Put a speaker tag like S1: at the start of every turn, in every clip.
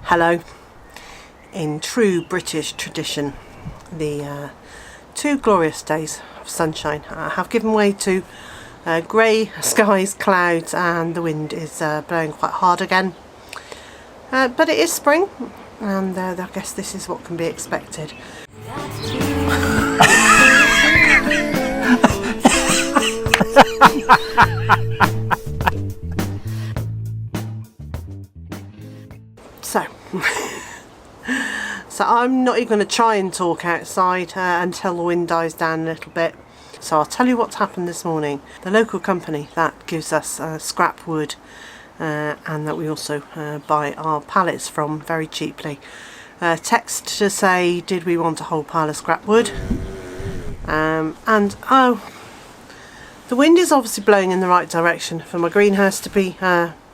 S1: Hello. In true British tradition, the 2 glorious days of sunshine have given way to grey skies, clouds, and the wind is blowing quite hard again. But it is spring, and I guess this is what can be expected. So I'm not even going to try and talk outside until the wind dies down a little bit. So I'll tell you what's happened this morning. The local company that gives us scrap wood and that we also buy our pallets from very cheaply text to say, did we want a whole pile of scrap wood? The wind is obviously blowing in the right direction for my greenhouse to be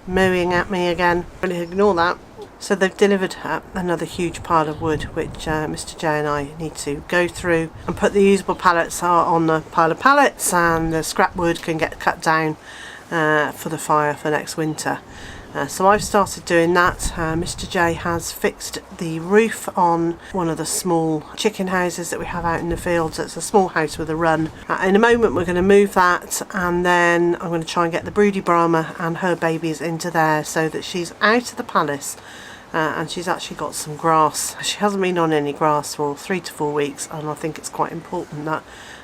S1: mooing at me again. I'm going to ignore that. So they've delivered another huge pile of wood, which Mr. J and I need to go through and put the usable pallets on the pile of pallets, and the scrap wood can get cut down for the fire for next winter. So I've started doing that. Mr. J has fixed the roof on one of the small chicken houses that we have out in the fields. It's a small house with a run. In a moment we're going to move that, and then I'm going to try and get the broody Brahma and her babies into there so that she's out of the palace. And she's actually got some grass. She hasn't been on any grass for 3 to 4 weeks, and I think it's quite important that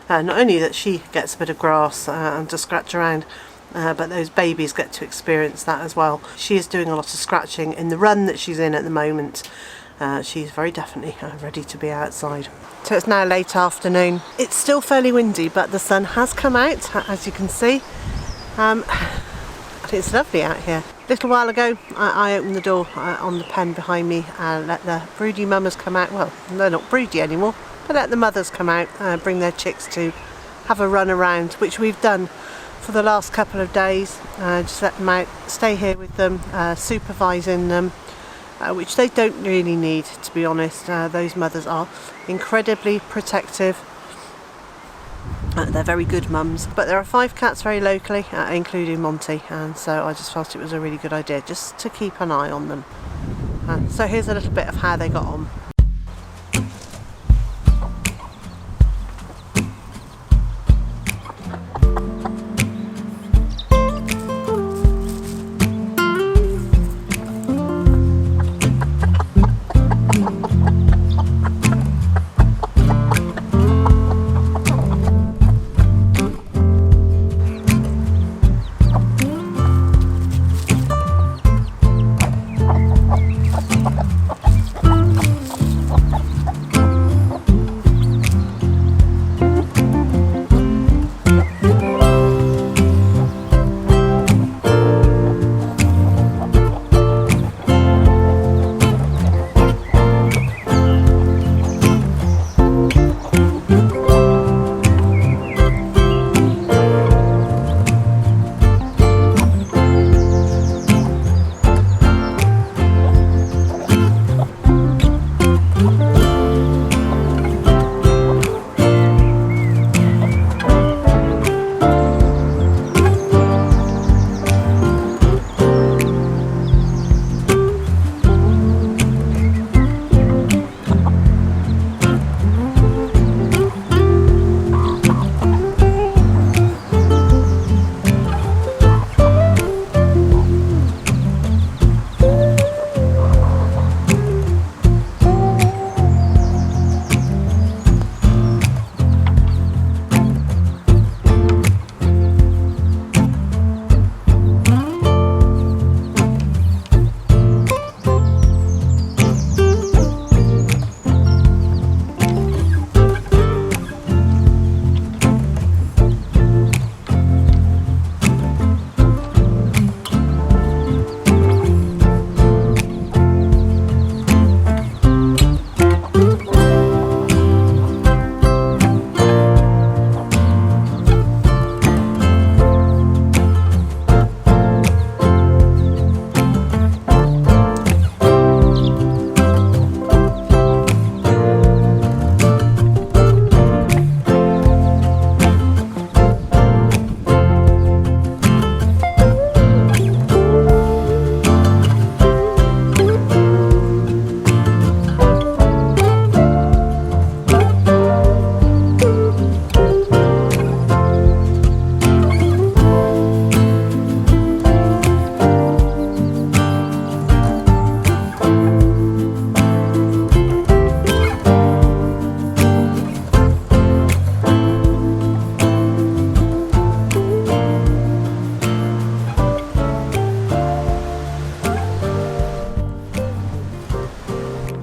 S1: not only that she gets a bit of grass and to scratch around, but those babies get to experience that as well. She is doing a lot of scratching in the run that she's in at the moment. She's very definitely ready to be outside. So it's now late afternoon. It's still fairly windy, but the sun has come out, as you can see. It's lovely out here. A little while ago I opened the door on the pen behind me and let the broody mamas come out. Well, they're not broody anymore, but let the mothers come out, bring their chicks to have a run around, which we've done for the last couple of days. Just let them out, stay here with them, supervising them, which they don't really need, to be honest. Those mothers are incredibly protective. They're very good mums, but there are 5 cats very locally, including Monty, and so I just felt it was a really good idea just to keep an eye on them. So here's a little bit of how they got on.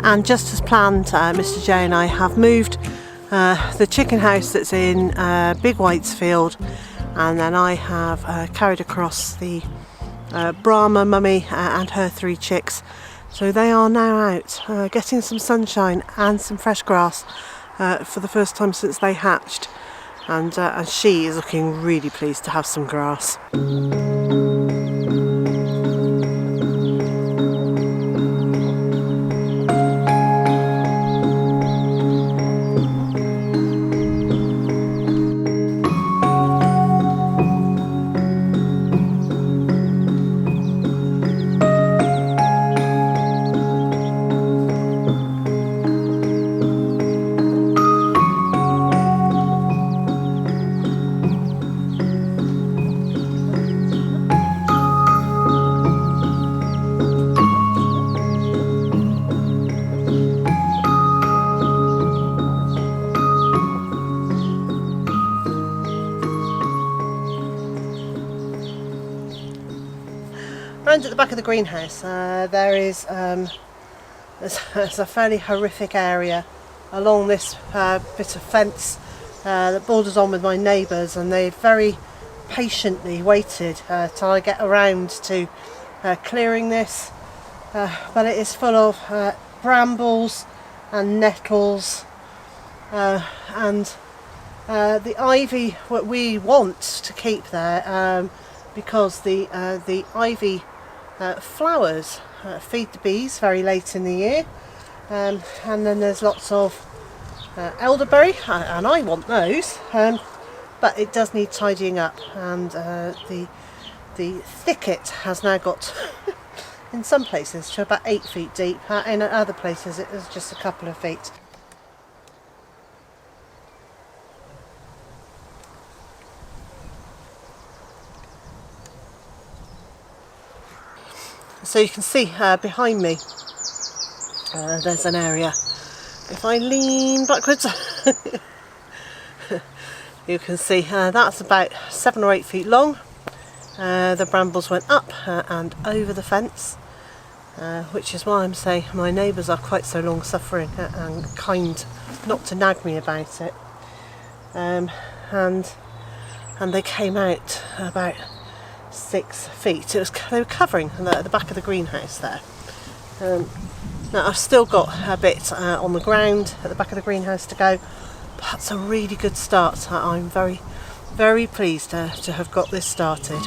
S1: And just as planned, Mr. J and I have moved the chicken house that's in Big White's field, and then I have carried across the Brahma mummy and her 3 chicks. So they are now out getting some sunshine and some fresh grass for the first time since they hatched, and she is looking really pleased to have some grass. Round at the back of the greenhouse there's a fairly horrific area along this bit of fence that borders on with my neighbours, and they very patiently waited till I get around to clearing this, but it is full of brambles and nettles and the ivy what we want to keep there, because the ivy flowers feed the bees very late in the year, and then there's lots of elderberry, and I want those, but it does need tidying up, and the thicket has now got in some places to about 8 feet deep, in other places it is just a couple of feet. So you can see behind me there's an area. If I lean backwards you can see that's about 7 or 8 feet long. The brambles went up and over the fence, which is why I'm saying my neighbours are quite so long suffering and kind not to nag me about it. And they came out about 6 feet. They were covering the back of the greenhouse there. Now I've still got a bit on the ground at the back of the greenhouse to go, but that's a really good start. I'm very, very pleased to have got this started.